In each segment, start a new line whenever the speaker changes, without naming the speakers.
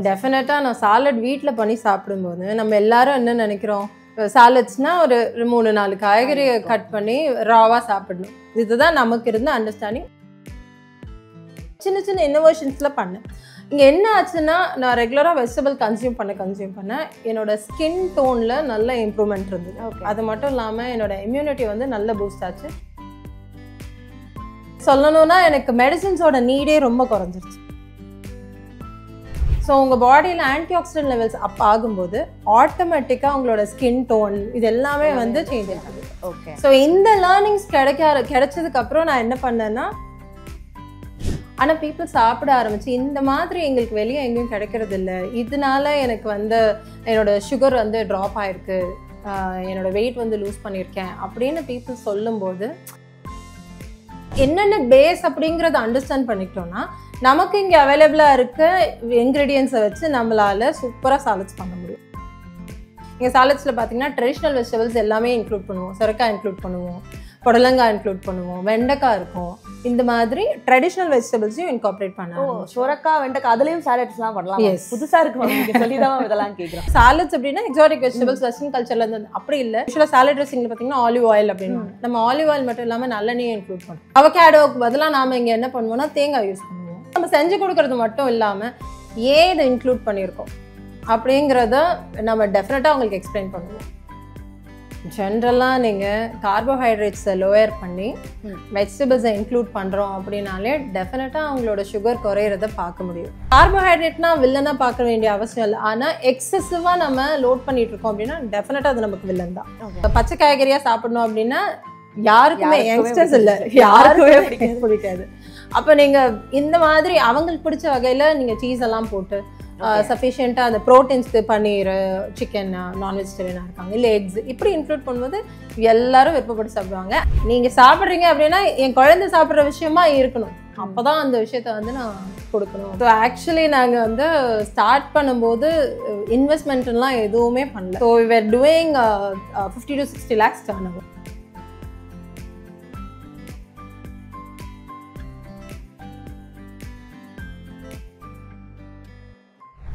டெஃபினட்டாக நான் சாலட் வீட்டில் பண்ணி சாப்பிடும்போது நம்ம எல்லாரும் என்ன நினைக்கிறோம், சாலட்ஸ்னால் ஒரு 3-4 காய்கறியை கட் பண்ணி ராவாக சாப்பிடணும். இதுதான் நமக்கு இருந்த அண்டர்ஸ்டாண்டிங். சின்ன சின்ன இன்னோவேஷன்ஸில் பண்ணேன். இங்கே என்ன ஆச்சுன்னா, நான் ரெகுலராக வெஜிடபிள் கன்சியூம் பண்ண என்னோட ஸ்கின் டோனில் நல்ல இம்ப்ரூவ்மெண்ட் இருந்தது. அது மட்டும் இல்லாமல் என்னோட இம்யூனிட்டி வந்து நல்ல பூஸ்ட் ஆச்சு. சொல்லணும்னா எனக்கு மெடிசின்ஸோட நீடே ரொம்ப குறைஞ்சிருச்சு. ஸோ உங்கள் பாடியில் ஆன்டி ஆக்சிடென்ட் லெவல்ஸ் அப் ஆகும்போது ஆட்டோமேட்டிக்காக உங்களோட ஸ்கின் டோன் இது எல்லாமே வந்து சேஞ்ச் ஆகுது.
ஓகே.
ஸோ இந்த லேர்னிங்ஸ் கிடைச்சதுக்கப்புறம் நான் என்ன பண்ணேன்னா, ஆனால் பீப்புள் சாப்பிட ஆரம்பிச்சு இந்த மாதிரி எங்களுக்கு வெளியே எங்கேயும் கிடைக்கிறது இல்லை, இதனால எனக்கு வந்து என்னோட சுகர் வந்து ட்ராப் ஆகிருக்கு, என்னோட வெயிட் வந்து லூஸ் பண்ணியிருக்கேன் அப்படின்னு பீப்புள் சொல்லும்போது என்னென்ன பேஸ் அப்படிங்கிறத அண்டர்ஸ்டாண்ட் பண்ணிக்கிட்டோம்னா நமக்கு இங்கே அவைலபிளாக இருக்க இன்க்ரீடியன்ஸை வச்சு நம்மளால் சூப்பராக சாலட்ஸ் பண்ண முடியும். இங்கே சாலட்ஸில் பார்த்தீங்கன்னா ட்ரெடிஷ்னல் வெஜிடபிள்ஸ் எல்லாமே இன்க்ளூட் பண்ணுவோம். சுரைக்காய் இன்க்ளூட் பண்ணுவோம், புடலங்காய் இன்க்ளூட் பண்ணுவோம், வெண்டைக்காய் இருக்கும். இந்த மாதிரி ட்ரெடிஷ்னல் வெஜிடபிள்ஸையும் இன்கார்பரேட் பண்ணுவோம்.
சுரைக்காய், வெண்டைக்காய் அதுலேயும் சாலட்ஸ்லாம் பண்ணலாம். புதுசாக இருக்கு சொல்லி தான் இதெல்லாம் கேட்குறேன்.
சாலட்ஸ் அப்படின்னா எக்ஸாட்டிக் வெஜிடபிள்ஸ் வெஸ்டர்ன் கல்ச்சர்ல இருந்து அப்படி இல்லை. யூஸ்வலாக சாலட் ட்ரெஸ்ஸிங்கில் பார்த்தீங்கன்னா ஆலிவ் ஆயில் அப்படின்னு நம்ம ஆலிவ் ஆயில் மட்டும் இல்லாமல் நல்லெண்ணெயும் இன்க்ளூட் பண்ணுவோம். அவகேடோக்கு பதிலாக நாம் இங்கே என்ன பண்ணுவோம்னா தேங்காய் யூஸ் பண்ணுவோம். நம்ம செஞ்சு கொடுக்கறது மட்டும் இல்லாமல் ஏன் இதை இன்க்ளூட் பண்ணியிருக்கோம் அப்படிங்கிறத நம்ம டெஃபினட்டாக உங்களுக்கு எக்ஸ்பிளைன் பண்ணுவோம். ஜென்ரலாக நீங்கள் கார்போஹைட்ரேட்ஸை லோயர் பண்ணி வெஜிடபிள்ஸை இன்க்ளூட் பண்ணுறோம் அப்படின்னாலே டெஃபினட்டாக அவங்களோட சுகர் குறையிறத பார்க்க முடியும். கார்போஹைட்ரேட்னா வில்லனாக பார்க்க வேண்டிய அவசியம் இல்லை, ஆனால் எக்ஸசிவாக நம்ம லோட் பண்ணிட்டு இருக்கோம் அப்படின்னா டெஃபினட்டாக அது நமக்கு வில்லன் தான். பச்சை காய்கறியாக சாப்பிடணும் அப்படின்னா யாருக்குமே யங்ஸ்டர்ஸ் இல்லை, யாருக்குமே பிடிக்காது. அப்போ நீங்கள் இந்த மாதிரி அவங்களுக்கு பிடிச்ச வகையில் நீங்கள் சீஸ் எல்லாம் போட்டு சஃபிஷியண்ட்டாக அந்த ப்ரோட்டீன்ஸ்க்கு பன்னீர், சிக்கன், நான் வெஜிடேரியனாக இருக்காங்க இல்லை எக்ஸ் இப்படி இன்க்ளூட் பண்ணும்போது எல்லாரும் விருப்பப்பட்டு சாப்பிடுவாங்க. நீங்கள் சாப்பிட்றீங்க அப்படின்னா என் குழந்தை சாப்பிட்ற விஷயமா இருக்கணும், அப்போ தான் அந்த விஷயத்த வந்து நான் கொடுக்கணும். ஸோ ஆக்சுவலி நாங்கள் வந்து ஸ்டார்ட் பண்ணும்போது இன்வெஸ்ட்மெண்ட்லாம் எதுவுமே பண்ணல. So we were doing 50 to 60 lakhs turnover.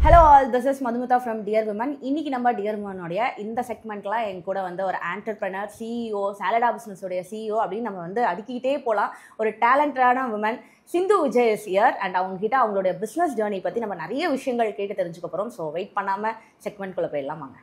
Hello all, this is Madhumita from dear women. இன்னைக்கு நம்ம டியர் விமனோடைய இந்த செக்மெண்ட்லாம் என் கூட வந்து ஒரு ஆண்டர்பிரனர், சிஇஓ, சாலடா பிஸ்னஸோடைய சிஇஓ அப்படின்னு நம்ம வந்து அடுக்கிக்கிட்டே போகலாம். ஒரு டேலண்டடான women Sindhu Vijay is here and அவங்ககிட்ட அவங்களுடைய பிஸ்னஸ் ஜேர்னி பற்றி நம்ம நிறைய விஷயங்கள் கேட்டு தெரிஞ்சுக்க போகிறோம். ஸோ வெயிட் பண்ணாமல் செக்மெண்ட்குள்ளே போயிடலாம் வாங்க.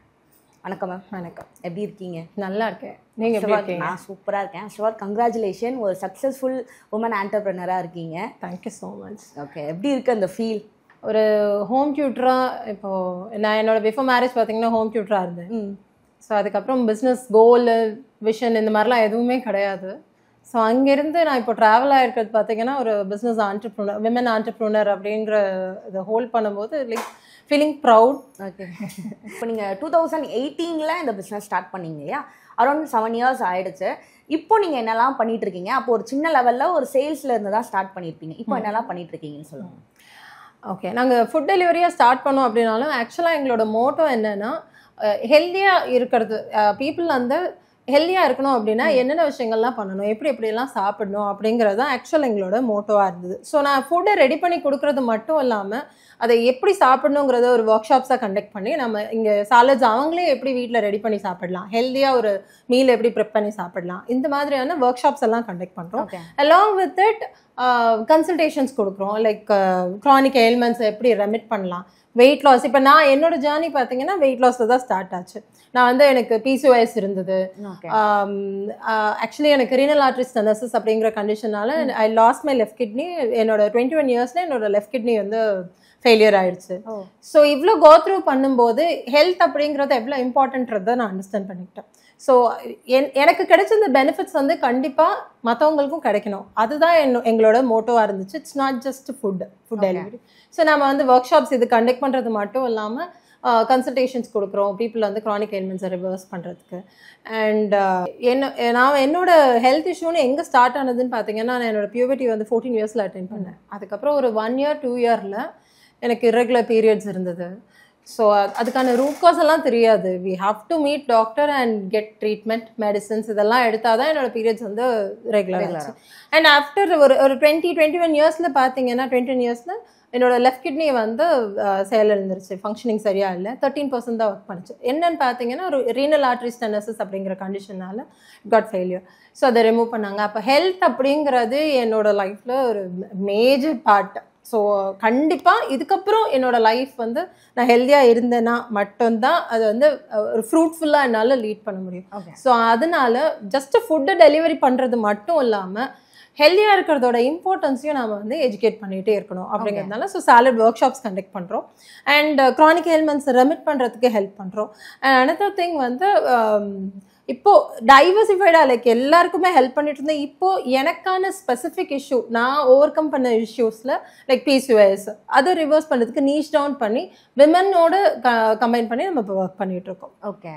வணக்கம் மேம்.
வணக்கம்.
எப்படி இருக்கீங்க?
நல்லா இருக்கேன். நீங்கள் எப்படி இருக்கீங்க?
நான் சூப்பராக இருக்கேன். ஷுவர், கங்க்ராச்சுலேஷன், ஒரு சக்ஸஸ்ஃபுல் உமன் ஆண்டர்பிரனராக இருக்கீங்க.
Thank you so much.
ஓகே, எப்படி இருக்குது அந்த ஃபீல்?
ஒரு ஹோம் டியூட்டராக இப்போது நான் என்னோட பிஃபோர் மேரேஜ் பார்த்தீங்கன்னா ஹோம் டியூட்டராக இருந்தேன். ஸோ அதுக்கப்புறம் பிஸ்னஸ் கோல், விஷன் இந்த மாதிரிலாம் எதுவுமே கிடையாது. ஸோ அங்கேருந்து நான் இப்போ ட்ராவல் ஆகிருக்கிறது பார்த்தீங்கன்னா ஒரு பிஸ்னஸ் ஆண்டர்ப்ரூனர், விமன் ஆண்டர்ப்ரூனர் அப்படிங்கிற இதை ஹோல்ட் பண்ணும்போது லைக் ஃபீலிங் ப்ரவுட்.
ஓகே. இப்போ நீங்கள் 2018 இந்த பிஸ்னஸ் ஸ்டார்ட் பண்ணீங்க இல்லையா? அரௌண்ட் 7 years ஆகிடுச்சு. இப்போ நீங்கள் என்னெல்லாம் பண்ணிட்டு இருக்கீங்க? அப்போ ஒரு சின்ன லெவலில் ஒரு சேல்ஸில் இருந்து தான் ஸ்டார்ட் பண்ணியிருப்பீங்க. இப்போ என்னெல்லாம் பண்ணிட்டு இருக்கீங்கன்னு சொல்லுங்கள்.
ஓகே, நாங்கள் ஃபுட் டெலிவரியாக ஸ்டார்ட் பண்ணோம் அப்படின்னாலும் ஆக்சுவலாக எங்களோட மோட்டோ என்னென்னா ஹெல்த்தியாக இருக்கிறது. பீப்புள் வந்து ஹெல்த்தியாக இருக்கணும் அப்படின்னா என்னென்ன விஷயங்கள்லாம் பண்ணணும், எப்படியெல்லாம் சாப்பிடணும் அப்படிங்கிறது தான் ஆக்சுவல் எங்களோட மோட்டோவாக இருந்தது. ஸோ நான் ஃபுட்டை ரெடி பண்ணி கொடுக்குறது மட்டும் இல்லாமல் அதை எப்படி சாப்பிடணுங்கிறத ஒரு ஒர்க் ஷாப்ஸாக கண்டக்ட் பண்ணி நம்ம இங்கே சாலட்ஸ் அவங்களே எப்படி வீட்டில் ரெடி பண்ணி சாப்பிடலாம், ஹெல்த்தியாக ஒரு மீல் எப்படி ப்ரிப் பண்ணி சாப்பிடலாம், இந்த மாதிரியான ஒர்க் ஷாப்ஸ் எல்லாம் கண்டக்ட் பண்ணுறோம். அலாங் வித் இட் கன்சல்டேஷன்ஸ் கொடுக்குறோம். லைக் க்ரானிக் எயில்மெண்ட்ஸை எப்படி ரெமிட் பண்ணலாம், வெயிட் லாஸ். இப்போ நான் என்னோட ஜேர்னி பார்த்தீங்கன்னா வெயிட் லாஸில் தான் ஸ்டார்ட் ஆச்சு. நான் வந்து எனக்கு PCOS இருந்தது. ஆக்சுவலி எனக்கு ரீனல் ஆர்டரி ஸ்டெனோசிஸ் அப்படிங்கிற கண்டிஷனால I lost my left kidney. என்னோட 21 yearsல என்னோட லெஃப்ட் கிட்னி வந்து ஃபெயிலியர் ஆயிடுச்சு. ஸோ இவ்வளோ கோ த்ரூ பண்ணும்போது ஹெல்த் அப்படிங்கிறது எவ்வளோ இம்பார்ட்டன்றதை நான் அண்டர்ஸ்டாண்ட் பண்ணிக்கிட்டேன். ஸோ எனக்கு கிடைச்ச இந்த பெனிஃபிட்ஸ் வந்து கண்டிப்பாக மற்றவங்களுக்கும் கிடைக்கணும், அதுதான் எங்களோட மோட்டோவாக இருந்துச்சு. It's not just food delivery. So நம்ம வந்து ஒர்க் ஷாப்ஸ் இது கண்டக்ட் பண்ணுறது மட்டும் இல்லாமல் கன்சல்டேஷன்ஸ் கொடுக்குறோம் பீப்புள் வந்து க்ரானிக் எயில்மெண்ட்ஸை ரிவர்ஸ் பண்ணுறதுக்கு. அண்ட் நான் என்னோட ஹெல்த் இஷ்யூன்னு எங்கே ஸ்டார்ட் ஆனதுன்னு பார்த்தீங்கன்னா, நான் என்னோட பியூபர்ட்டி வந்து 14 yearsல அட்டெண்ட் பண்ணேன். அதுக்கப்புறம் ஒரு 1 year 2 yearல எனக்கு irregular periods இருந்தது. ஸோ அதுக்கான ரூட் காஸ் எல்லாம் தெரியாது. We have to meet doctor and get treatment, medicines இதெல்லாம் எடுத்தால் தான் என்னோட பீரியட்ஸ் வந்து ரெகுலர் ஆச்சு. அண்ட் ஆஃப்டர் ஒரு 20-21 yearsல பார்த்தீங்கன்னா 21 yearsல என்னோட லெஃப்ட் கிட்னி வந்து செயல் இருந்துருச்சு, ஃபங்க்ஷனிங் சரியா இல்லை, 13% தான் ஒர்க் பண்ணுச்சு. என்னன்னு பார்த்தீங்கன்னா ஒரு ரீனல் ஆர்டரி ஸ்டெனோசிஸ் அப்படிங்கிற கண்டிஷனால காட் ஃபெயிலியர். ஸோ அதை ரிமூவ் பண்ணாங்க. அப்போ ஹெல்த் அப்படிங்கிறது என்னோட லைஃப்ல ஒரு மேஜர் பார்ட். ஸோ கண்டிப்பாக இதுக்கப்புறம் என்னோட லைஃப் வந்து நான் ஹெல்த்தியாக இருந்தேன்னா மட்டும்தான் அது வந்து ஒரு ஃப்ரூட்ஃபுல்லாக என்னால் லீட் பண்ண முடியும். ஸோ அதனால ஜஸ்ட் ஃபுட்டை டெலிவரி பண்ணுறது மட்டும் இல்லாமல் ஹெல்த்தியாக இருக்கிறதோட இம்பார்ட்டன்ஸையும் நம்ம வந்து எஜுகேட் பண்ணிகிட்டே இருக்கணும் அப்படிங்கிறதுனால so salad work shops conduct பண்ணுறோம். அண்ட் க்ரானிக் ஹெல்மெண்ட்ஸ் ரெமிட் பண்ணுறதுக்கு ஹெல்ப் பண்ணுறோம். அண்ட் அனதர் திங் வந்து இப்போ டைவர்சிஃபைடாக லைக் எல்லாருக்குமே ஹெல்ப் பண்ணிட்டு இருந்தேன். இப்போ எனக்கான ஸ்பெசிஃபிக் இஷ்யூ நான் ஓவர் கம் பண்ண இஷ்யூஸில் லைக் PCOS அதை ரிவர்ஸ் பண்ணுறதுக்கு நீச் டவுன் பண்ணி விமனோட கம்பைன் பண்ணி நம்ம இப்போ ஒர்க் பண்ணிட்டு இருக்கோம்.
ஓகே,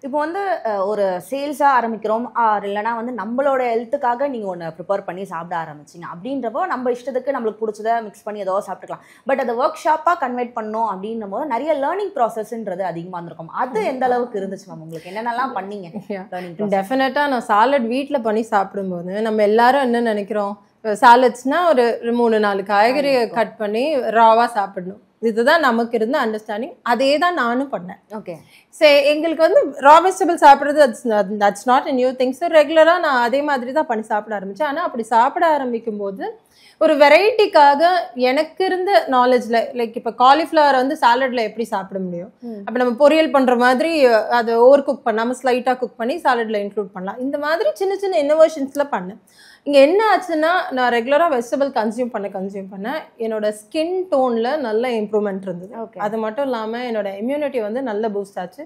இப்போ வந்து ஒரு சேல்ஸாக ஆரம்பிக்கிறோம் இல்லைனா வந்து நம்மளோட ஹெல்த்துக்காக நீங்கள் ஒன்று ப்ரிப்பேர் பண்ணி சாப்பிட ஆரம்பிச்சிங்க அப்படின்றப்போ நம்ம இஷ்டத்துக்கு நம்மளுக்கு பிடிச்சதை மிக்ஸ் பண்ணி ஏதோ சாப்பிட்டுக்கலாம். பட் அதை ஒர்க் ஷாப்பாக கன்வெர்ட் பண்ணோம் அப்படின்னும் போது நிறைய லேர்னிங் ப்ராசஸ்ன்றது அதிகமாக இருந்திருக்கும். அது எந்த அளவுக்கு இருந்துச்சு மேம் உங்களுக்கு? என்னென்னலாம் பண்ணீங்க லேர்னிங்?
டெஃபினட்டாக நான் சாலட் வீட்டில் பண்ணி சாப்பிடும்போது நம்ம எல்லாரும் என்ன நினைக்கிறோம், சாலட்ஸ்னால் ஒரு 3-4 காய்கறியை கட் பண்ணி ராவாக சாப்பிடணும், இதுதான் நமக்கு இருந்த அண்டர்ஸ்டாண்டிங். அதே தான் நானும் பண்ணேன்.
ஓகே,
சரி எங்களுக்கு வந்து ரா வெஜிடபிள் சாப்பிட்றது that's not a new thing. So ரெகுலராக நான் அதே மாதிரி தான் பண்ணி சாப்பிட ஆரம்பித்தேன். ஆனால் அப்படி சாப்பிட ஆரம்பிக்கும் போது ஒரு வெரைட்டிக்காக எனக்கு இருந்த நாலேஜில் லைக் இப்போ காலிஃப்ளவர் வந்து சாலடில் எப்படி சாப்பிட முடியும், அப்போ நம்ம பொரியல் பண்ணுற மாதிரி அதை ஓவர் குக் பண்ணாமல் ஸ்லைட்டாக குக் பண்ணி சாலடில் இன்க்ளூட் பண்ணலாம். இந்த மாதிரி சின்ன சின்ன இன்னோவேஷன்ஸில் பண்ணேன். இங்கே என்ன ஆச்சுன்னா நான் ரெகுலராக வெஜிடபிள் கன்சியூம் பண்ண என்னோட ஸ்கின் டோனில் நல்ல இம்ப்ரூவ்மெண்ட் இருந்தது. அது மட்டும் இல்லாமல் என்னோட இம்யூனிட்டி வந்து நல்ல பூஸ்ட் ஆச்சு.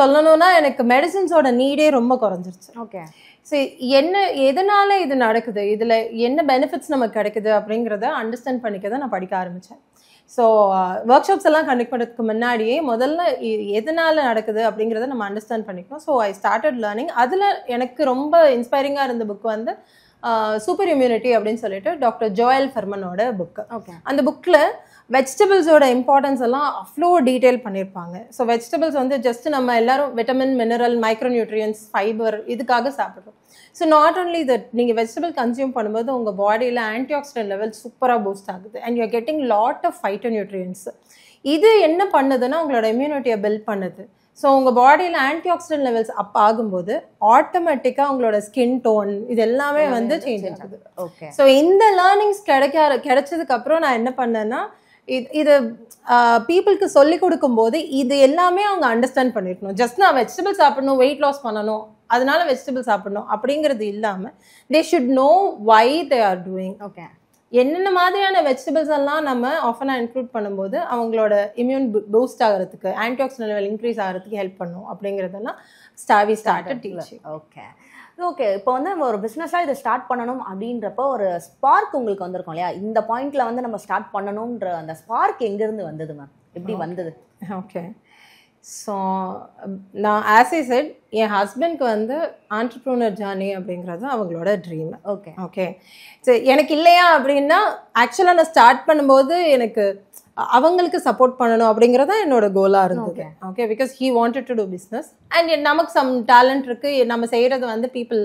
சொல்லணும்னா எனக்கு மெடிசின்ஸோட நீடே ரொம்ப குறைஞ்சிருச்சு.
ஓகே,
சரி எதனால இது நடக்குது, இதில் என்ன பெனிஃபிட்ஸ் நமக்கு கிடைக்குது அப்படிங்கிறத அண்டர்ஸ்டாண்ட் பண்ணிக்க தான் நான் படிக்க ஆரம்பித்தேன். ஸோ ஒர்க் ஷாப்ஸ் எல்லாம் கண்டக்ட் பண்ணுறதுக்கு முன்னாடியே முதல்ல எதனால நடக்குது அப்படிங்கிறத நம்ம அண்டர்ஸ்டாண்ட் பண்ணிக்கணும். So I started learning. அதில் எனக்கு ரொம்ப இன்ஸ்பைரிங்காக இருந்த புக் வந்து சூப்பர் இம்யூனிட்டி அப்படின்னு சொல்லிட்டு டாக்டர் ஜோயல் ஃபெர்மனோட புக்கு.
ஓகே,
அந்த புக்கில் வெஜிடபிள்ஸோட இம்பார்ட்டன்ஸ் எல்லாம் அவ்வளோ டீட்டெயில் பண்ணியிருப்பாங்க. ஸோ வெஜிடபிள்ஸ் வந்து ஜஸ்ட் நம்ம எல்லாரும் விட்டமின், மினரல், மைக்ரோநியூட்ரியன்ஸ், ஃபைபர் இதுக்காக சாப்பிட்றோம். ஸோ நாட் ஓன்லி தட், நீங்கள் வெஜிடபிள் கன்சியூம் பண்ணும்போது உங்கள் பாடியில் ஆன்டிஆக்சிடென்ட் லெவல் சூப்பராக பூஸ்ட் ஆகுது and you are getting lot of phytonutrients. இது என்ன பண்ணுதுன்னா உங்களோட இம்யூனிட்டியை பில்ட் பண்ணுது. ஸோ உங்கள் பாடியில் ஆன்டிஆக்சிடென்ட் லெவல்ஸ் அப் ஆகும்போது ஆட்டோமேட்டிக்காக உங்களோட ஸ்கின் டோன் இது எல்லாமே வந்து சேஞ்ச் ஆகுது.
ஓகே,
ஸோ இந்த லேர்னிங்ஸ் கிடைச்சதுக்கப்புறம் நான் என்ன பண்ணேன்னா இது பீப்புளுக்கு சொல்லி கொடுக்கும்போது இது எல்லாமே அவங்க அண்டர்ஸ்டாண்ட் பண்ணிருக்கணும். ஜஸ்ட் நான் வெஜிடபிள் சாப்பிடணும், வெயிட் லாஸ் பண்ணணும், அதனால வெஜிடபிள் சாப்பிடணும் அப்படிங்கிறது இல்லாமல் they should know why they are doing.
Okay,
என்னென்ன மாதிரியான வெஜிடபிள்ஸ் எல்லாம் நம்ம ஆஃபனாக இன்க்ளூட் பண்ணும்போது அவங்களோட இம்யூன் பூஸ்ட் ஆகிறதுக்கு, ஆன்டிஆக்சிடென்ட் லெவல் இன்க்ரீஸ் ஆகிறதுக்கு ஹெல்ப் பண்ணும் அப்படிங்கிறதெல்லாம் ஸ்டார்டட் டீச்சிங்.
ஓகே ஓகே, இப்போ வந்து நம்ம ஒரு பிஸ்னஸாக இதை ஸ்டார்ட் பண்ணணும் அப்படின்றப்போ ஒரு ஸ்பார்க் உங்களுக்கு வந்திருக்கும் இல்லையா? இந்த பாயிண்ட்ல வந்து நம்ம ஸ்டார்ட் பண்ணணுன்ற அந்த ஸ்பார்க் எங்கேருந்து வந்தது மேம்? எப்படி வந்தது?
ஓகே, ஸோ நான் ஆஸ் ஐ செட் என் ஹஸ்பண்ட்க்கு வந்து ஆண்டர்ப்ரூனர் ஜர்னி அப்படிங்கிறது அவங்களோட ட்ரீம்.
ஓகே
ஓகே, சரி எனக்கு இல்லையா அப்படின்னா ஆக்சுவலாக நான் ஸ்டார்ட் பண்ணும்போது எனக்கு அவங்களுக்கு சப்போர்ட் பண்ணணும் அப்படிங்கிறது தான் என்னோட கோலாக இருந்தது. Okay, because he wanted to do business and நமக்கு சம் டேலண்ட் இருக்குது, நம்ம செய்கிறது வந்து பீப்புள்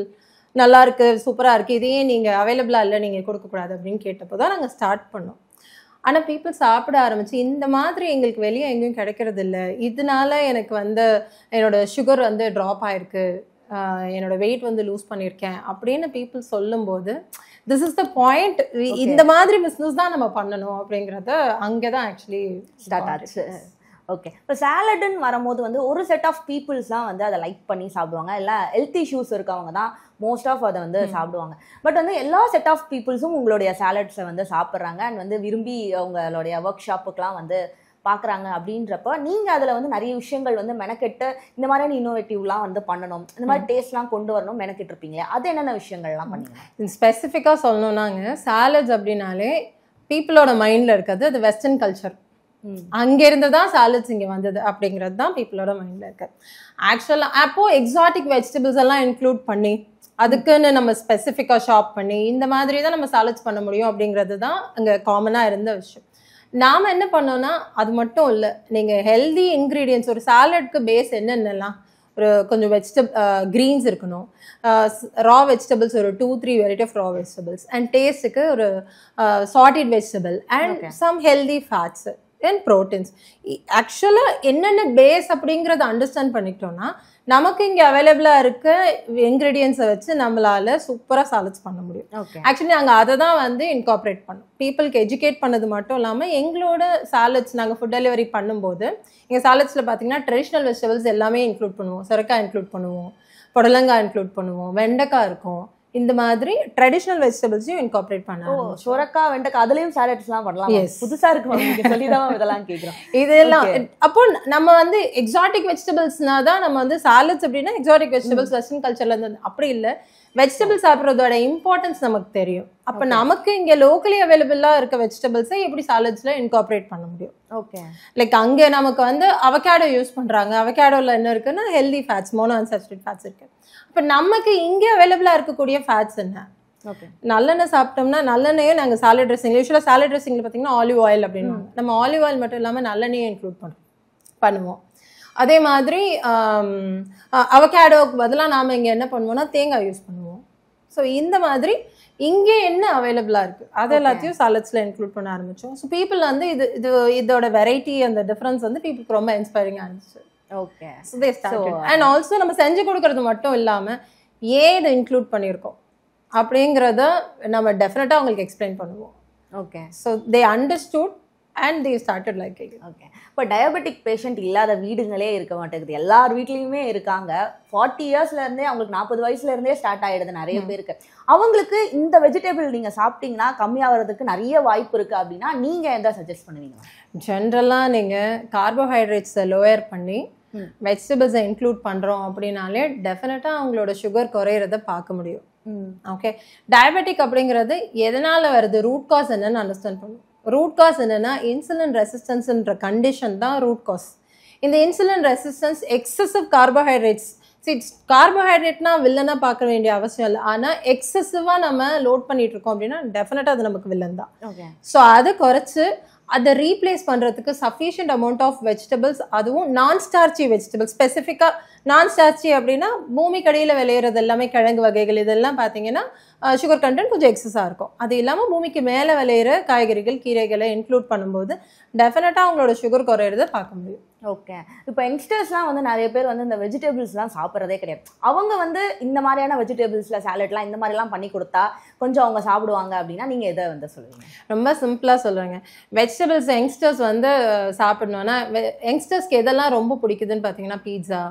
நல்லா இருக்குது, சூப்பராக இருக்குது, இதையே நீங்கள் அவைலபிளாக இல்லை நீங்கள் கொடுக்கக்கூடாது அப்படின்னு கேட்டப்போ தான் நாங்கள் ஸ்டார்ட் பண்ணோம். ஆனால் பீப்புள் சாப்பிட ஆரம்பிச்சு இந்த மாதிரி எங்களுக்கு வெளியே எங்கேயும் கிடைக்கிறது இல்லை, இதனால எனக்கு வந்து என்னோட சுகர் வந்து ட்ராப் ஆகிருக்கு, என்னோட வெயிட் வந்து லூஸ் பண்ணியிருக்கேன் அப்படின்னு பீப்புள் சொல்லும்போது திஸ் இஸ் த பாயிண்ட், இந்த மாதிரி பிஸ்னஸ் தான் நம்ம பண்ணணும் அப்படிங்கிறத அங்கே தான் ஆக்சுவலி
ஸ்டார்ட் ஆச்சு. ஓகே, இப்போ சாலடுன்னு வரும்போது வந்து ஒரு செட் ஆஃப் பீப்புள்ஸ் தான் வந்து அதை லைக் பண்ணி சாப்பிடுவாங்க, இல்லை ஹெல்த் இஷ்யூஸ் இருக்கவங்க தான் மோஸ்ட் ஆஃப் அதை வந்து சாப்பிடுவாங்க. பட் வந்து எல்லா செட் ஆஃப் பீப்புள்ஸும் உங்களுடைய சாலட்ஸை வந்து சாப்பிட்றாங்க அண்ட் வந்து விரும்பி உங்களுடைய ஒர்க் ஷாப்புக்கெலாம் வந்து பார்க்குறாங்க. அப்படின்றப்ப நீங்கள் அதில் வந்து நிறைய விஷயங்கள் வந்து மெனக்கெட்டு இந்த மாதிரியான இன்னோவேட்டிவ்லாம் வந்து பண்ணணும், இந்த மாதிரி டேஸ்ட்லாம் கொண்டு வரணும் மெனக்கெட்டு இருப்பீங்களே, அது என்னென்ன விஷயங்கள்லாம் பண்ணீங்க?
ஸ்பெசிஃபிக்காக சொல்லணும்னாங்க சாலட்ஸ் அப்படின்னாலே பீப்புளோட மைண்டில் இருக்கிறது அது வெஸ்டர்ன் கல்ச்சர், அங்கேருந்து தான் சாலட்ஸ் இங்கே வந்தது அப்படிங்கிறது தான் பீப்புளோட மைண்டில் இருக்குது. ஆக்சுவலாக அப்போது எக்ஸாட்டிக் வெஜிடபிள்ஸ் எல்லாம் இன்க்ளூட் பண்ணி அதுக்குன்னு நம்ம ஸ்பெசிஃபிக்காக ஷாப் பண்ணி இந்த மாதிரி தான் நம்ம சாலட்ஸ் பண்ண முடியும் அப்படிங்கிறது தான் அங்கே காமனாக இருந்த விஷயம். நாம் என்ன பண்ணோன்னா அது மட்டும் இல்லை, நீங்கள் ஹெல்தி இன்க்ரீடியன்ஸ் ஒரு சாலட்க்கு பேஸ் என்னென்னலாம் ஒரு கொஞ்சம் கிரீன்ஸ் இருக்கணும், ரா வெஜிடபிள்ஸ் ஒரு 2-3 variety of raw vegetables, and டேஸ்ட்டுக்கு ஒரு sauteed vegetable and some healthy fats and proteins. ஆக்சுவலாக என்னென்ன பேஸ் அப்படிங்கிறத அண்டர்ஸ்டாண்ட் பண்ணிக்கிட்டோம்னா நமக்கு இங்கே அவைலபிளாக இருக்க இன்க்ரீடியன்ஸை வச்சு நம்மளால சூப்பராக சாலட்ஸ் பண்ண முடியும். ஆக்சுவலி நாங்கள் அதை தான் வந்து இன்கார்பரேட் பண்ணோம். பீப்புளுக்கு எஜுகேட் பண்ணது மட்டும் இல்லாமல் எங்களோட சாலட்ஸ் நாங்கள் ஃபுட் டெலிவரி பண்ணும்போது எங்கள் சாலட்ஸில் பார்த்தீங்கன்னா ட்ரெடிஷ்னல் வெஜிடபிள்ஸ் எல்லாமே இன்க்ளூட் பண்ணுவோம். சுரக்காய் இன்க்ளூட் பண்ணுவோம், புடலங்காய் இன்க்ளூட் பண்ணுவோம், வெண்டைக்காய் இருக்கும். இந்த மாதிரி ட்ரெடிஷ்னல் வெஜிடபிள்ஸையும் இன்கார்பரேட் பண்ணோம்.
சுரக்காய், வெண்டைக்காய் அதுலயும் சாலட்ஸ்லாம் பண்ணலாம். புதுசா இருக்கு, சொல்லிதான் இதெல்லாம் கேட்குறோம்.
இதெல்லாம் அப்போ நம்ம வந்து எக்ஸாட்டிக் வெஜிடபிள்ஸ்னா தான் நம்ம வந்து சாலட்ஸ் அப்படின்னா எக்ஸாட்டிக் வெஜிடபிள்ஸ் வெஸ்டர்ன் கல்ச்சர்ல இருந்து அப்படி இல்லை. வெஜிடபிள் சாப்பிட்றதோட இம்பார்ட்டன்ஸ் நமக்கு தெரியும். அப்போ நமக்கு இங்கே லோக்கலி அவைலபிளாக இருக்க வெஜிடபிள்ஸை எப்படி சாலட்ஸில் இன்கார்பரேட் பண்ண முடியும்?
ஓகே,
லைக் அங்கே நமக்கு வந்து அவகேடோ யூஸ் பண்ணுறாங்க. அவகேடோவில் என்ன இருக்குன்னா healthy fats, mono unsaturated fats இருக்கு. இப்போ நமக்கு இங்கே அவைலபிளாக இருக்கக்கூடிய ஃபேட்ஸ் என்ன?
ஓகே,
நல்லெண்ணெய் சாப்பிட்டோம்னா நல்லெண்ணெயும் நாங்கள் சாலட் ட்ரெஸ்ஸிங், யூஸ்வலாக சாலட் ட்ரெஸ்ஸிங்கில் பார்த்தீங்கன்னா ஆலிவ் ஆயில் அப்படின்னு நம்ம ஆலிவ் ஆயில் மட்டும் இல்லாமல் நல்லெண்ணெயும் இன்க்ளூட் பண்ணுவோம். அதே மாதிரி அவகேடோக்கு பதிலாக நாம் இங்கே என்ன பண்ணுவோம்னா தேங்காய் யூஸ் பண்ணுவோம். ஸோ இந்த மாதிரி இங்கே என்ன அவைலபிளாக இருக்குது அது எல்லாத்தையும் சாலட்ஸில் இன்க்ளூட் பண்ண ஆரம்பித்தோம். ஸோ பீப்புள் வந்து இதோட வெரைட்டி அந்த டிஃப்ரென்ஸ் வந்து பீப்புளுக்கு ரொம்ப இன்ஸ்பைரிங்காக இருந்துச்சு.
Okay,
so they started. And also நம்ம செஞ்சு கொடுக்கறது மட்டும் இல்லாமல் ஏன் இதை இன்க்ளூட் பண்ணியிருக்கோம் அப்படிங்கிறத நம்ம டெஃபினட்டாக அவங்களுக்கு எக்ஸ்பிளைன் பண்ணுவோம்.
Okay,
so they understood and they started like it.
Okay, இப்போ டயபெட்டிக் பேஷண்ட் இல்லாத வீடுங்களே இருக்க மாட்டேங்குது. எல்லார் வீட்லேயுமே இருக்காங்க. 40 இயர்ஸ்லேருந்தே அவங்களுக்கு 40 வயசுலேருந்தே ஸ்டார்ட் ஆகிடுது நிறைய பேருக்கு. அவங்களுக்கு இந்த வெஜிடபிள் நீங்கள் சாப்பிட்டீங்கன்னா கம்மியாகிறதுக்கு நிறைய வாய்ப்பு இருக்குது அப்படின்னா நீங்கள் எந்த சஜஸ்ட் பண்ணுவீங்க?
ஜென்ரலாக நீங்கள் கார்போஹைட்ரேட்ஸை லோயர் பண்ணி வெஜிடபிள்ஸை இன்க்ளூட் பண்ணுறோம் அப்படின்னாலே டெஃபினட்டாக அவங்களோட சுகர் குறையிறத பார்க்க முடியும். ஓகே, டயபெட்டிக் அப்படிங்கிறது எதனால் வருது, ரூட் காஸ் என்னன்னு அண்டர்ஸ்டாண்ட் பண்ணும். ரூட் காஸ் என்னன்னா இன்சுலின் ரெசிஸ்டன்ஸ்ன்ற கண்டிஷன் தான் ரூட் காஸ். இந்த இன்சுலின் ரெசிஸ்டன்ஸ் எக்ஸசிவ் கார்போஹைட்ரேட்ஸ், கார்போஹைட்ரேட்னா வில்லனா பார்க்க வேண்டிய அவசியம் இல்லை. ஆனால் எக்ஸசிவாக நம்ம லோட் பண்ணிட்டு இருக்கோம் அப்படின்னா டெஃபினட்டாக அது நமக்கு வில்லன் தான். ஸோ அதை குறைச்சி அதை ரீப்ளேஸ் பண்ணுறதுக்கு சஃபிஷியன்ட் அமௌண்ட் ஆஃப் வெஜிடபிள்ஸ், அதுவும் நான் ஸ்டார்ச்சி வெஜிடபிள்ஸ். ஸ்பெசிஃபிக்காக நான் ஸ்டார்ச்சி அப்படின்னா பூமிக்கடியில் விளையிறது எல்லாமே கிழங்கு வகைகள், இதெல்லாம் பார்த்தீங்கன்னா சுகர் கண்டென்ட் கொஞ்சம் எக்ஸஸாக இருக்கும். அது இல்லாமல் பூமிக்கு மேலே விளையிற காய்கறிகள், கீரைகளை இன்க்ளூட் பண்ணும்போது டெஃபினட்டாக அவங்களோட சுகர் குறையிறத பார்க்க முடியும்.
ஓகே, இப்போ யங்ஸ்டர்ஸ்லாம் வந்து நிறைய பேர் வந்து இந்த வெஜிடபிள்ஸ்லாம் சாப்பிட்றதே கிடையாது. அவங்க வந்து இந்த மாதிரியான வெஜிடபிள்ஸில் சாலட்லாம் இந்த மாதிரிலாம் பண்ணி கொடுத்தா கொஞ்சம் அவங்க சாப்பிடுவாங்க அப்படின்னா நீங்கள் எதை வந்து சொல்லுவீங்க?
ரொம்ப சிம்பிளாக சொல்லுவாங்க. வெஜிடபிள்ஸ் யங்ஸ்டர்ஸ் வந்து சாப்பிடணும்னா யங்ஸ்டர்ஸ்க்கு எதெல்லாம் ரொம்ப பிடிக்குதுன்னு பார்த்தீங்கன்னா பீட்சா,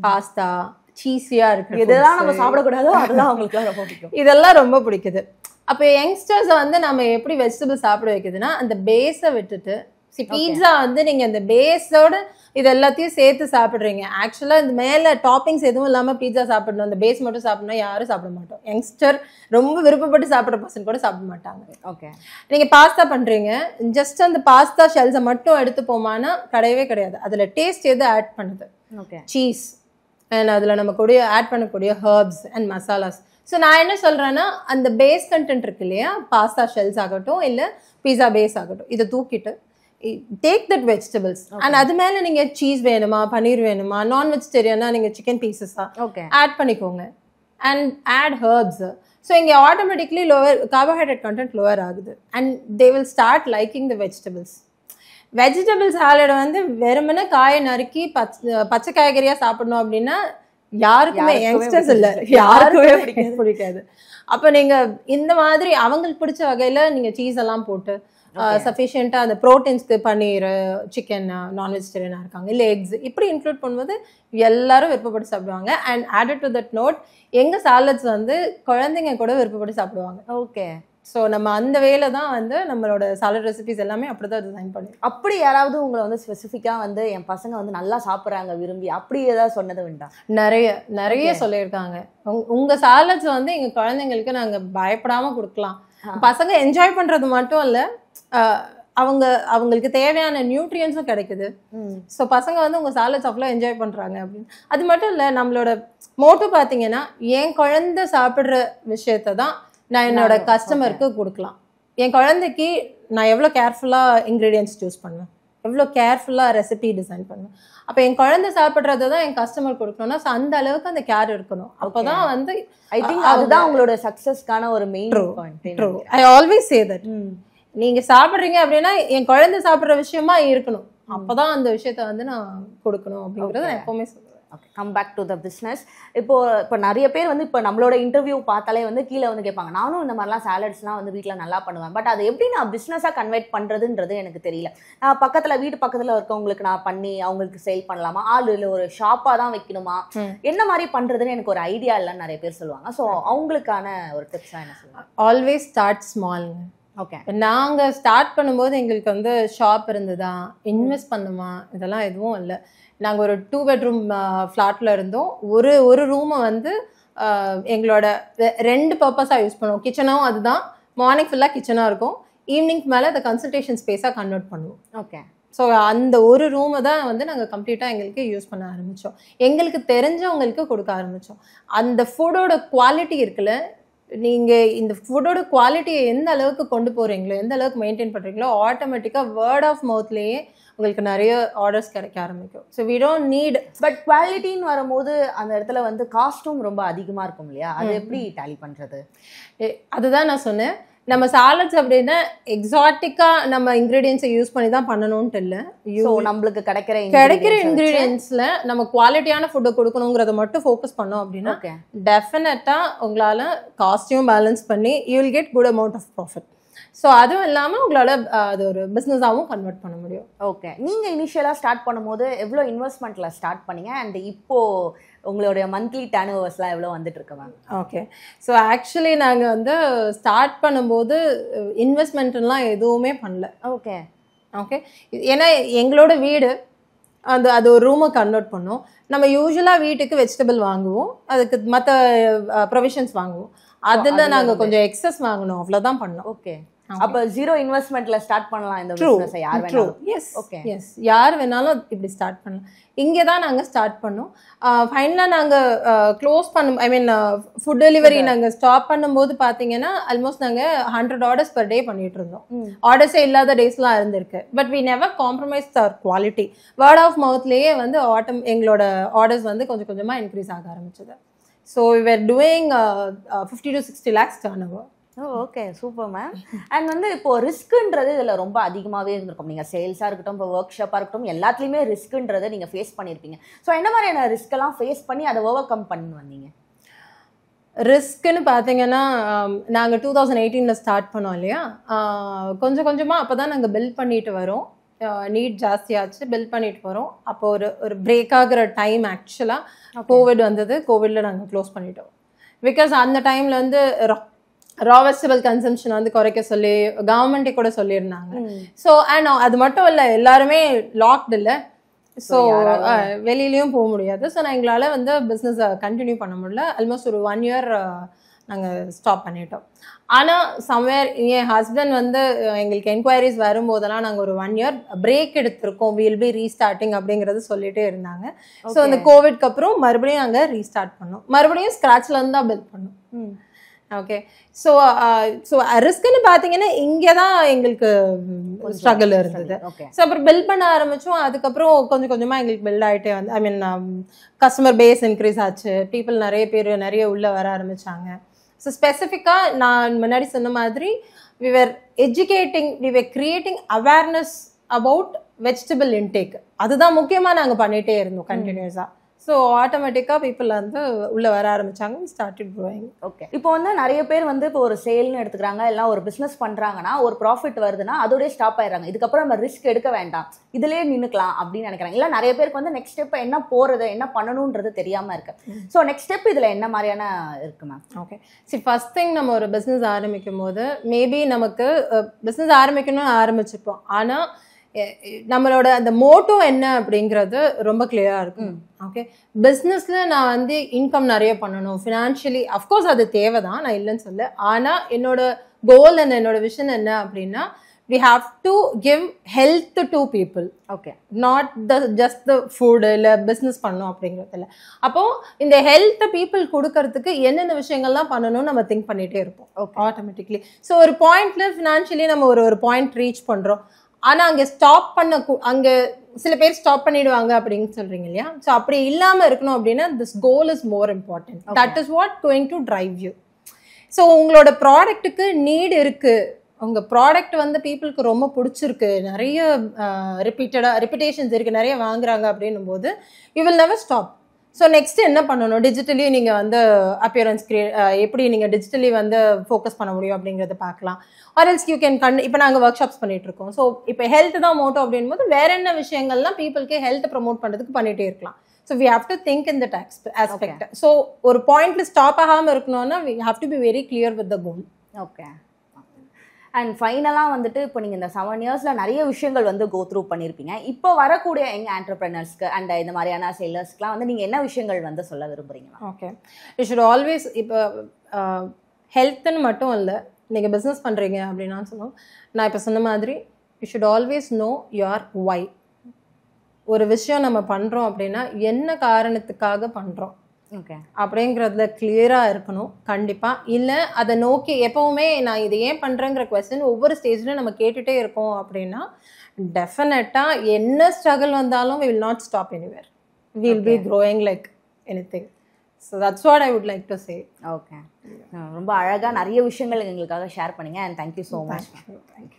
பாஸ்தா, சீஸியாக இருக்குது,
இதெல்லாம் நம்ம சாப்பிடக்கூடாதோ அதெல்லாம் அவங்களுக்கு ரொம்ப பிடிக்கும்.
இதெல்லாம் ரொம்ப பிடிக்குது. அப்போ யங்ஸ்டர்ஸை வந்து நம்ம எப்படி வெஜிடபிள் சாப்பிட வைக்குதுன்னா அந்த பேஸை விட்டுட்டு, பீட்சா வந்து நீங்கள் இந்த பேஸோட இது எல்லாத்தையும் சேர்த்து சாப்பிட்றீங்க. ஆக்சுவலாக இந்த மேலே டாப்பிங்ஸ் எதுவும் இல்லாமல் பீட்சா சாப்பிடணும், அந்த பேஸ் மட்டும் சாப்பிடணும் யாரும் சாப்பிட மாட்டோம். யங்ஸ்டர் ரொம்ப விருப்பப்பட்டு சாப்பிட்ற பர்சன் கூட சாப்பிட மாட்டாங்க.
ஓகே,
நீங்கள் பாஸ்தா பண்ணுறீங்க, ஜஸ்ட் அந்த பாஸ்தா ஷெல்ஸை மட்டும் எடுத்து போமானா கிடையவே கிடையாது. அதில் டேஸ்ட் எது ஆட் பண்ணுது?
ஓகே,
சீஸ் அண்ட் அதில் நம்ம கூட ஆட் பண்ணக்கூடிய ஹர்ப்ஸ் அண்ட் மசாலாஸ். ஸோ நான் என்ன சொல்கிறேன்னா அந்த பேஸ் கண்டென்ட் இருக்கு இல்லையா, பாஸ்தா ஷெல்ஸ் ஆகட்டும் இல்லை பீஸா பேஸ் ஆகட்டும், இதை தூக்கிட்டு டேக் தட் வெஜிடபிள்ஸ் அண்ட் அது மேலே நீங்கள் சீஸ் வேணுமா, பன்னீர் வேணுமா, நான் வெஜிடேரியனா நீங்கள் சிக்கன் பீசஸாக ஆட் பண்ணிக்கோங்க அண்ட் ஆட் ஹர்ப்ஸ். ஸோ இங்கே automatically lower carbohydrate content lower ஆகுது and they will start liking the vegetables. Vegetable salad வந்து வெறுமனே காயை நறுக்கி பச்சை காய்கறியாக சாப்பிடணும் அப்படின்னா யாருக்குமே யங்ஸ்டர்ஸ் இல்லை யாருக்குமே பிடிக்காது. அப்போ நீங்கள் இந்த மாதிரி அவங்களுக்கு பிடிச்ச வகையில் நீங்கள் சீஸ் எல்லாம் போட்டு சஃபிஷியண்ட்டாக அந்த ப்ரோட்டீன்ஸ்க்கு பன்னீர், சிக்கன், நான் வெஜிடேரியனாக இருக்காங்க இல்லை எக்ஸ் இப்படி இன்க்ளூட் பண்ணும்போது எல்லாரும் விருப்பப்பட்டு சாப்பிடுவாங்க. And added to that note எங்கள் சாலட்ஸ் வந்து குழந்தைங்க கூட விருப்பப்பட்டு சாப்பிடுவாங்க.
ஓகே,
ஸோ நம்ம அந்த வேலை தான் வந்து நம்மளோட சாலட் ரெசிபிஸ் எல்லாமே அப்படி தான் டிசைன் பண்ணுவோம்.
அப்படி யாராவது உங்களை வந்து ஸ்பெசிஃபிக்காக வந்து என் பசங்க வந்து நல்லா சாப்பிட்றாங்க விரும்பி அப்படி ஏதாவது சொன்னது வேண்டாம்?
நிறைய சொல்லியிருக்காங்க. உங்கள் சாலட்ஸ் வந்து எங்கள் குழந்தைங்களுக்கு நாங்கள் பயப்படாமல் கொடுக்கலாம். பசங்க என்ஜாய் பண்ணுறது மட்டும் இல்லை, அவங்களுக்கு தேவையான நியூட்ரியன்ஸும் கிடைக்குது. ஸோ பசங்க வந்து உங்கள் சாலட்ஸ் அவ்வளோ என்ஜாய் பண்ணுறாங்க அப்படின்னு. அது மட்டும் இல்லை, நம்மளோட மோட்டோ பார்த்தீங்கன்னா என் குழந்தை சாப்பிட்ற விஷயத்த தான் நான் என்னோட கஸ்டமருக்கு கொடுக்கலாம். என் குழந்தைக்கு நான் எவ்வளோ கேர்ஃபுல்லாக இன்க்ரீடியன்ஸ் சூஸ் பண்ணுவேன், எவ்வளோ கேர்ஃபுல்லாக ரெசிபி டிசைன் பண்ணுவேன். அப்போ என் குழந்தை சாப்பிட்றத தான் என் கஸ்டமர் கொடுக்கணும்னா ஸோ அந்த அளவுக்கு அந்த கேர் இருக்கணும். அப்போதான் வந்து
ஐ திங்க் அதுதான் உங்களோட சக்சஸ்க்கான ஒரு main point.
I always say that நீங்க சாப்பிட்றீங்க அப்படின்னா என் குழந்தை சாப்பிட்ற விஷயமா இருக்கணும். அப்போதான் அந்த விஷயத்த வந்து நான் கொடுக்கணும் அப்படிங்கறத நான் எப்பவுமே சொல்லுவேன்.
Okay, come back to the business. இப்போ நிறைய பேர் வந்து இப்போ நம்மளோட இன்டர்வியூ பார்த்தாலே வந்து கீழே வந்து கேட்பாங்க, நானும் இந்த மாதிரிலாம் சாலட்ஸ்லாம் வந்து வீட்டில் நல்லா பண்ணுவேன், பட் அது எப்படி நான் பிஸ்னஸாக கன்வெர்ட் பண்ணுறதுன்றது எனக்கு தெரியல. நான் வீட்டு பக்கத்தில் இருக்கவங்களுக்கு நான் பண்ணி அவங்களுக்கு சேல் பண்ணலாமா, இல்லை ஒரு ஷாப்பாக தான் வைக்கணுமா, என்ன மாதிரி பண்ணுறதுன்னு எனக்கு ஒரு ஐடியா இல்லைன்னு நிறைய பேர் சொல்லுவாங்க. ஸோ அவங்களுக்கான ஒரு டிப்ஸாக என்ன சொல்லுவாங்க?
Always start small.
ஓகே,
நாங்கள் ஸ்டார்ட் பண்ணும்போது எங்களுக்கு வந்து ஷாப் இருந்ததா, இன்வெஸ்ட் பண்ணுமா, இதெல்லாம் எதுவும் இல்லை. நாங்கள் ஒரு 2 bedroom ஃப்ளாட்டில் இருந்தோம். ஒரு ரூமை வந்து எங்களோட 2 பர்பஸாக யூஸ் பண்ணுவோம். கிச்சனும் அதுதான், மார்னிங் ஃபுல்லாக கிச்சனாக இருக்கும், ஈவினிங்க்கு மேலே அதை கன்சல்டேஷன் ஸ்பேஸாக கன்வெர்ட் பண்ணுவோம்.
ஓகே,
ஸோ அந்த ஒரு ரூமை தான் வந்து நாங்கள் கம்ப்ளீட்டாக எங்களுக்கு யூஸ் பண்ண ஆரம்பித்தோம். எங்களுக்கு தெரிஞ்சவங்களுக்கு கொடுக்க ஆரம்பித்தோம். அந்த ஃபுட்டோட குவாலிட்டி இருக்குல்ல, நீங்கள் இந்த ஃபுட்டோட குவாலிட்டியை எந்த அளவுக்கு கொண்டு போகிறீங்களோ, எந்த அளவுக்கு மெயின்டைன் பண்ணுறீங்களோ, ஆட்டோமேட்டிக்காக வேர்ட் ஆஃப் மவுத்லேயே உங்களுக்கு நிறைய ஆர்டர்ஸ் கிடைக்க ஆரம்பிக்கும். So we don't need.
But குவாலிட்டின்னு வரும்போது அந்த இடத்துல வந்து காஸ்ட்டும் ரொம்ப அதிகமாக இருக்கும் இல்லையா, அது எப்படி டேலி பண்ணுறது?
அதுதான் நான் சொன்னேன், நம்ம சாலட்ஸ் அப்படின்னா எக்ஸாட்டிக்காக நம்ம இன்க்ரீடியன்ஸை யூஸ் பண்ணி தான் பண்ணணும்ட்டு இல்லை.
நம்மளுக்கு
கிடைக்கிற இன்க்ரீடியன்ஸில் நம்ம குவாலிட்டியான ஃபுட்டை கொடுக்கணுங்கிறத மட்டும் ஃபோக்கஸ் பண்ணோம் அப்படின்னா டெஃபினட்டாக உங்களால் காஸ்ட்டையும் பேலன்ஸ் பண்ணி you will get good amount of profit. So அதுவும் இல்லாமல் உங்களால் அது ஒரு பிஸ்னஸாகவும் கன்வெர்ட் பண்ண முடியும்.
ஓகே, நீங்கள் இனிஷியலாக ஸ்டார்ட் பண்ணும்போது எவ்வளோ இன்வெஸ்ட்மெண்ட்டில் ஸ்டார்ட் பண்ணீங்க, அண்ட் இப்போது உங்களுடைய மந்த்லி டர்ன் ஓவர்ஸ்லாம் எவ்வளோ வந்துட்டு இருக்கு மேம்?
ஓகே, ஸோ ஆக்சுவலி நாங்கள் வந்து ஸ்டார்ட் பண்ணும்போது இன்வெஸ்ட்மெண்ட்லாம் எதுவுமே பண்ணல.
ஓகே
ஓகே, ஏன்னா எங்களோட வீடு அது ஒரு ரூமை கன்வெர்ட் பண்ணோம். நம்ம யூஸ்வலாக வீட்டுக்கு வெஜிடபிள் வாங்குவோம், அதுக்கு மற்ற ப்ரொவிஷன்ஸ் வாங்குவோம். அதில் நாங்கள் கொஞ்சம் எக்ஸஸ் வாங்கணும், அவ்வளோதான் பண்ணோம்.
ஓகே, அப்போ 0 இன்வெஸ்ட்மெண்ட்ல ஸ்டார்ட் பண்ணலாம் இந்த பிசினஸை யார் வேணாலும்.
எஸ் ஓகே, எஸ் யார் வேணாலும் இப்படி ஸ்டார்ட் பண்ணலாம். இங்கே தான் நாங்கள் ஸ்டார்ட் பண்ணோம். ஃபைனலாக நாங்கள் க்ளோஸ் ஃபுட் டெலிவரி நாங்கள் ஸ்டாப் பண்ணும்போது பார்த்தீங்கன்னா ஆல்மோஸ்ட் நாங்கள் 100 orders per day பண்ணிட்டு இருந்தோம். ஆர்டர்ஸே இல்லாத டேஸ்லாம் இருந்திருக்கு. But we never compromise our quality. Word of மவுத்லேயே வந்து எங்களோட ஆர்டர்ஸ் வந்து கொஞ்சம் கொஞ்சமாக இன்க்ரீஸ் ஆக ஆரம்பிச்சது. So we are doing 50 to 60 lakhs turnover.
Okay, super ma'am. And வந்து இப்போ ரிஸ்க்குன்றது இதில் ரொம்ப அதிகமாகவே இருந்திருக்கும். நீங்கள் சேல்ஸாக இருக்கட்டும், இப்போ ஒர்க் ஷாப்பாக இருக்கட்டும், எல்லாத்துலேயுமே ரிஸ்க்குன்றதை நீங்கள் ஃபேஸ் பண்ணியிருப்பீங்க. ஸோ என்ன மாதிரியான ரிஸ்க்கெல்லாம் ஃபேஸ் பண்ணி அதை ஓவர் கம் பண்ணி வந்தீங்க?
ரிஸ்க்குன்னு பார்த்தீங்கன்னா நாங்கள் 2018 ஸ்டார்ட் பண்ணோம் இல்லையா, கொஞ்சம் கொஞ்சமாக அப்போ தான் நாங்கள் பில்ட் பண்ணிட்டு வரோம். நீட் ஜாஸ்தியாச்சு, பில்ட் பண்ணிட்டு வரோம். அப்போ ஒரு பிரேக் ஆகிற டைம் ஆக்சுவலாக கோவிட் வந்தது. கோவிடில் நாங்கள் க்ளோஸ் பண்ணிட்டோம். பிகாஸ் அந்த டைமில் வந்து ரா வெஜிடபிள் கன்சம்ஷன் வந்து குறைக்க சொல்லி கவர்மெண்ட்டே கூட சொல்லியிருந்தாங்க. ஸோ அண்ட் அது மட்டும் இல்லை, எல்லாருமே லாக்டு இல்லை, ஸோ வெளியிலையும் போக முடியாது. ஸோ நான் எங்களால் வந்து பிஸ்னஸை கண்டினியூ பண்ண முடியல. ஆல்மோஸ்ட் ஒரு 1 year நாங்கள் ஸ்டாப் பண்ணிட்டோம். ஆனால் சம்வேர் என் ஹஸ்பண்ட் வந்து எங்களுக்கு என்கொயரிஸ் வரும்போதெல்லாம் நாங்கள் ஒரு 1 year பிரேக் எடுத்திருக்கோம், வில் பி ரீஸ்டார்டிங் அப்படிங்கிறது சொல்லிட்டே இருந்தாங்க. ஸோ அந்த கோவிட்க்கு அப்புறம் மறுபடியும் நாங்கள் ரீஸ்டார்ட் பண்ணோம். மறுபடியும் ஸ்க்ராட்ச்லேருந்து தான் பில்ட் பண்ணோம். ஓகே, ஸோ ரிஸ்க்குன்னு பார்த்தீங்கன்னா இங்கே தான் எங்களுக்கு ஸ்ட்ரகிள் இருந்தது. ஸோ அப்புறம் பில்ட் பண்ண ஆரம்பித்தோம். அதுக்கப்புறம் கொஞ்சம் கொஞ்சமாக எங்களுக்கு பில்ட் ஆகிட்டே வந்து கஸ்டமர் பேஸ் இன்க்ரீஸ் ஆச்சு. பீப்புள் நிறைய உள்ளே வர ஆரம்பித்தாங்க. ஸோ ஸ்பெசிஃபிக்காக நான் முன்னாடி சொன்ன மாதிரி we were creating awareness about vegetable intake. அதுதான் முக்கியமாக நாங்கள் பண்ணிகிட்டே இருந்தோம் கண்டினியூஸாக. ஸோ ஆட்டோமேட்டிக்காக பீப்புள் வந்து உள்ளே வர ஆரம்பித்தாங்க. Started growing.
ஓகே, இப்போ வந்து நிறைய பேர் வந்து இப்போ ஒரு சேல்னு எடுத்துக்கிறாங்க, இல்லை ஒரு பிஸ்னஸ் பண்ணுறாங்கன்னா ஒரு ப்ராஃபிட் வருதுன்னா அதோடய ஸ்டாப் ஆயிடுறாங்க. இதுக்கப்புறம் நம்ம ரிஸ்க் எடுக்க வேண்டாம், இதிலே நின்றுக்கலாம் அப்படின்னு நினைக்கிறாங்க. இல்லை நிறைய பேருக்கு வந்து நெக்ஸ்ட் ஸ்டெப் என்ன போகிறது, என்ன பண்ணணுன்றது தெரியாமல் இருக்கு. ஸோ நெக்ஸ்ட் ஸ்டெப் இதில் என்ன மாதிரியான இருக்கு மேம்?
ஓகே, ஃபர்ஸ்ட் திங் நம்ம ஒரு பிஸ்னஸ் ஆரம்பிக்கும் போது மேபி நமக்கு பிஸ்னஸ் ஆரம்பிக்கணும்னு ஆரம்பிச்சிருப்போம். ஆனால் நம்மளோட அந்த மோட்டோ என்ன அப்படிங்கிறது ரொம்ப கிளியரா இருக்கும். ஓகே, பிஸ்னஸ்ல நான் வந்து இன்கம் நிறைய பண்ணணும், ஃபினான்ஷியலி அஃப்கோர்ஸ் அது தேவைதான், நான் இல்லைன்னு சொல்ல. ஆனால் என்னோட கோல் அண்ட் என்னோட விஷன் என்ன அப்படின்னா we have to give health to people.
Okay,
not just the food இல்ல business பண்ணணும் அப்படிங்கிறதுல. அப்போ இந்த ஹெல்த் பீப்புள் கொடுக்கறதுக்கு என்னென்ன விஷயங்கள்லாம் பண்ணணும்னு நம்ம திங்க் பண்ணிட்டே இருப்போம் ஆட்டோமேட்டிக்லி. ஸோ ஒரு பாயிண்ட்ல ஃபினான்ஷியலி நம்ம ஒரு பாயிண்ட் ரீச் பண்றோம். ஆனால் அங்கே ஸ்டாப் பண்ண அங்கே சில பேர் ஸ்டாப் பண்ணிடுவாங்க அப்படின்னு சொல்றீங்க இல்லையா? ஸோ அப்படி இல்லாமல் இருக்கணும் அப்படின்னா this goal is more important. That is what going to drive you. So உங்களோட ப்ராடக்ட்டுக்கு நீட் இருக்கு, உங்கள் ப்ராடக்ட் வந்து பீப்புளுக்கு ரொம்ப பிடிச்சிருக்கு, நிறைய ரிப்பிட்டேஷன்ஸ் இருக்குது, நிறைய வாங்குறாங்க அப்படின்னும் போது you will never stop. So next என்ன பண்ணணும், டிஜிட்டலி நீங்கள் வந்து அப்பியரன்ஸ் எப்படி நீங்கள் டிஜிட்டலி வந்து ஃபோக்கஸ் பண்ண முடியும் அப்படிங்கிறத பார்க்கலாம். ஆர்எல்ஸ் யூ கேன் இப்போ நாங்கள் ஒர்க் ஷாப்ஸ் பண்ணிட்டு இருக்கோம். ஸோ இப்போ ஹெல்த் தான் மோட்டோ அப்படின் போது வேற என்ன விஷயங்கள்லாம் பீப்புளுக்கு ஹெல்த் ப்ரமோட் பண்ணுறதுக்கு பண்ணிகிட்டே இருக்கலாம். So we have to think in that aspect. So ஒரு பாயிண்ட்ல ஸ்டாப் ஆகாமல் இருக்கணும்னா we have to be very clear with the goal.
Okay. And ஃபைனலாக வந்துட்டு இப்போ நீங்கள் இந்த 7 இயர்ஸில் நிறைய விஷயங்கள் வந்து கோ த்ரூ பண்ணியிருப்பீங்க. இப்போ வரக்கூடிய யங் ஆண்டர்பிரினர்ஸ்க்கு அண்ட் இந்த மாதிரியான செல்லர்ஸ்க்குலாம் வந்து நீங்கள் என்ன விஷயங்கள் வந்து சொல்ல விரும்புகிறீங்களா?
ஓகே, யூ ஷுட் ஆல்வேஸ், இப்போ ஹெல்த்துன்னு மட்டும் இல்லை, நீங்கள் பிஸ்னஸ் பண்ணுறீங்க அப்படின்னா சொல்லுவோம், நான் இப்போ சொன்ன மாதிரி you should always know your why. ஒரு விஷயம் நம்ம பண்ணுறோம் அப்படின்னா என்ன காரணத்துக்காக பண்ணுறோம்
ஓகே
அப்படிங்கிறதுல கிளியராக இருக்கணும் கண்டிப்பாக. இல்லை அதை நோக்கி எப்போவுமே நான் இது ஏன் பண்ணுறேங்கிற கொஸ்டின் ஒவ்வொரு ஸ்டேஜ்லையும் நம்ம கேட்டுகிட்டே இருக்கோம் அப்படின்னா டெஃபினட்டாக என்ன ஸ்ட்ரகிள் வந்தாலும் we will not stop anywhere. We will be growing like anything. So that's what I would like to say.
Okay, ரொம்ப அழகாக நிறைய விஷயங்கள் எங்களுக்காக ஷேர் பண்ணீங்க. And thank you so much.
Thank you.